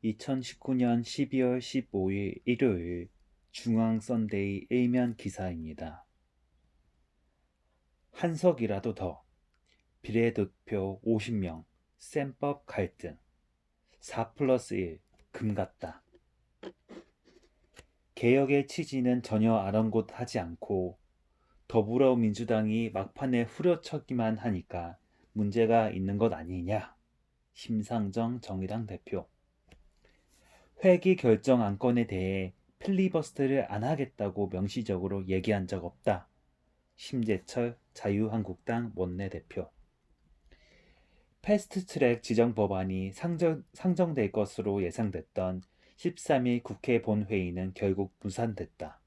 2019년 12월 15일 일요일 중앙선데이 일면 기사입니다. 한석이라도 더 비례대표 50명 셈법 갈등 4+1 금 같다. 개혁의 취지는 전혀 아랑곳하지 않고 더불어민주당이 막판에 후려쳤기만 하니까 문제가 있는 것 아니냐. 심상정 정의당 대표. 회기 결정 안건에 대해 필리버스터를 안 하겠다고 명시적으로 얘기한 적 없다. 심재철 자유한국당 원내대표. 패스트트랙 지정 법안이 상정될 것으로 예상됐던 13일 국회 본회의는 결국 무산됐다.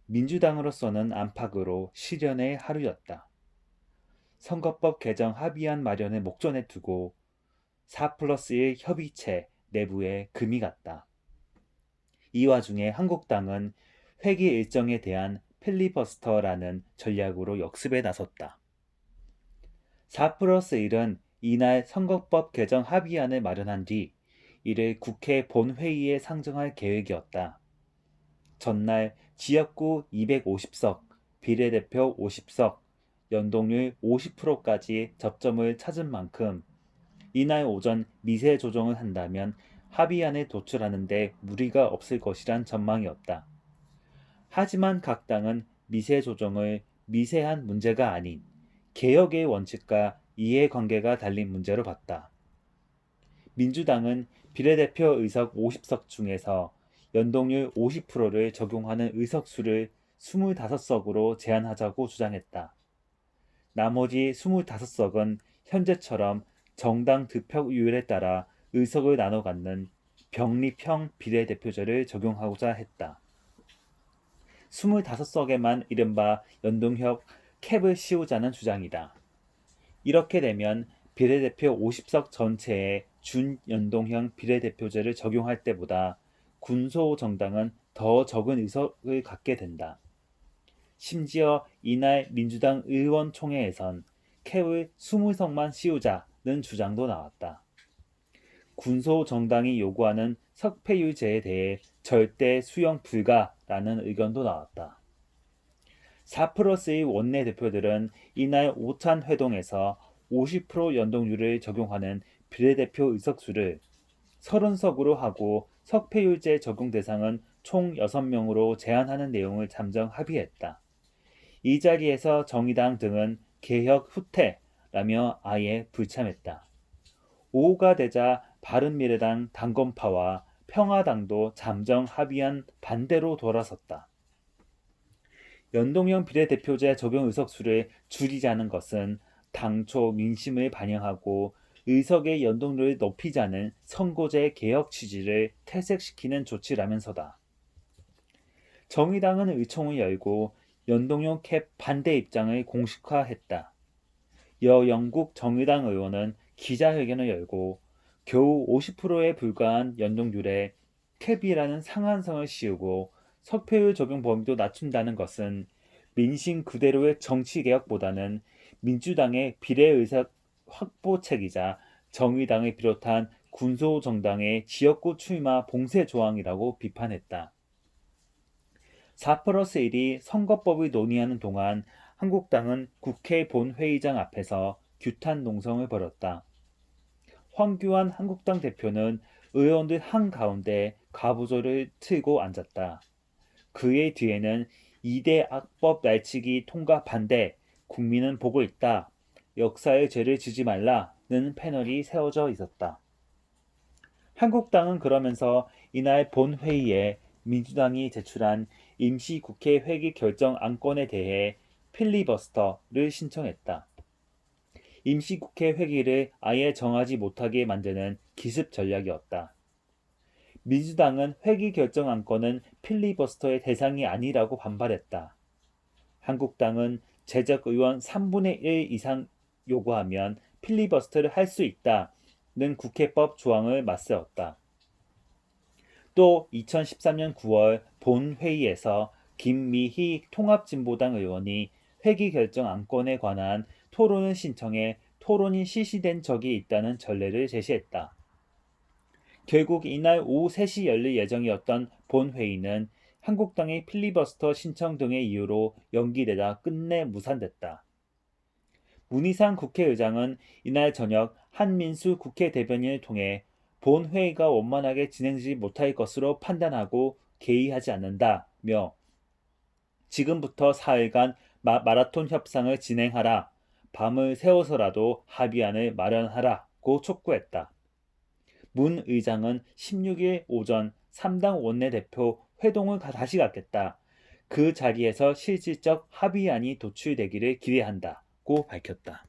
민주당으로서는 안팎으로 실현의 하루였다. 선거법 개정 합의안 마련을 목전에 두고 4+1 협의체 내부에 금이 갔다. 이 와중에 한국당은 회기 일정에 대한 필리버스터라는 전략으로 역습에 나섰다. 4+1은 이날 선거법 개정 합의안을 마련한 뒤 이를 국회 본회의에 상정할 계획이었다. 전날 지역구 250석, 비례대표 50석, 연동률 50%까지 접점을 찾은 만큼 이날 오전 미세 조정을 한다면 합의안에 도출하는 데 무리가 없을 것이란 전망이었다. 하지만 각 당은 미세 조정을 미세한 문제가 아닌 개혁의 원칙과 이해관계가 달린 문제로 봤다. 민주당은 비례대표 의석 50석 중에서 연동률 50%를 적용하는 의석수를 25석으로 제한하자고 주장했다. 나머지 25석은 현재처럼 정당 득표율에 따라 의석을 나눠 갖는 병립형 비례대표제를 적용하고자 했다. 25석에만 이른바 연동형 캡을 씌우자는 주장이다. 이렇게 되면 비례대표 50석 전체에 준연동형 비례대표제를 적용할 때보다 군소 정당은 더 적은 의석을 갖게 된다. 심지어 이날 민주당 의원총회에선 캡을 20석만 씌우자는 주장도 나왔다. 군소 정당이 요구하는 석패율제에 대해 절대 수용 불가라는 의견도 나왔다. 4+1 원내대표들은 이날 오찬 회동에서 50% 연동률을 적용하는 비례대표 의석수를 30석으로 하고 석패율제 적용 대상은 총 6명으로 제한하는 내용을 잠정 합의했다. 이 자리에서 정의당 등은 개혁 후퇴라며 아예 불참했다. 오후가 되자 바른미래당 당권파와 평화당도 잠정 합의안 반대로 돌아섰다. 연동형 비례대표제 적용 의석수를 줄이자는 것은 당초 민심을 반영하고 의석의 연동률을 높이자는 선거제 개혁 취지를 퇴색시키는 조치라면서다. 정의당은 의총을 열고 연동형 캡 반대 입장을 공식화했다. 여영국 정의당 의원은 기자회견을 열고 겨우 50%에 불과한 연동률에 캡이라는 상한선을 씌우고 석패율 적용 범위도 낮춘다는 것은 민심 그대로의 정치개혁보다는 민주당의 비례의석 확보책이자 정의당을 비롯한 군소정당의 지역구 출마 봉쇄 조항이라고 비판했다. 4+1이 선거법을 논의하는 동안 한국당은 국회 본회의장 앞에서 규탄 농성을 벌였다. 황교안 한국당 대표는 의원들 한가운데 가부조를 틀고 앉았다. 그의 뒤에는 2대 악법 날치기 통과 반대, 국민은 보고 있다, 역사의 죄를 지지 말라는 패널이 세워져 있었다. 한국당은 그러면서 이날 본회의에 민주당이 제출한 임시국회 회기 결정 안건에 대해 필리버스터를 신청했다. 임시국회 회기를 아예 정하지 못하게 만드는 기습 전략이었다. 민주당은 회기 결정 안건은 필리버스터의 대상이 아니라고 반발했다. 한국당은 재적 의원 3분의 1 이상 요구하면 필리버스터를 할 수 있다는 국회법 조항을 맞세웠다. 또 2013년 9월 본회의에서 김미희 통합진보당 의원이 회기 결정 안건에 관한 토론을 신청해 토론이 실시된 적이 있다는 전례를 제시했다. 결국 이날 오후 3시 열릴 예정이었던 본회의는 한국당의 필리버스터 신청 등의 이유로 연기되다 끝내 무산됐다. 문희상 국회의장은 이날 저녁 한민수 국회 대변인을 통해 본회의가 원만하게 진행되지 못할 것으로 판단하고 개의하지 않는다며 지금부터 사흘간 마라톤 협상을 진행하라, 밤을 새워서라도 합의안을 마련하라고 촉구했다. 문 의장은 16일 오전 3당 원내대표 회동을 다시 갖겠다. 그 자리에서 실질적 합의안이 도출되기를 기대한다고 밝혔다.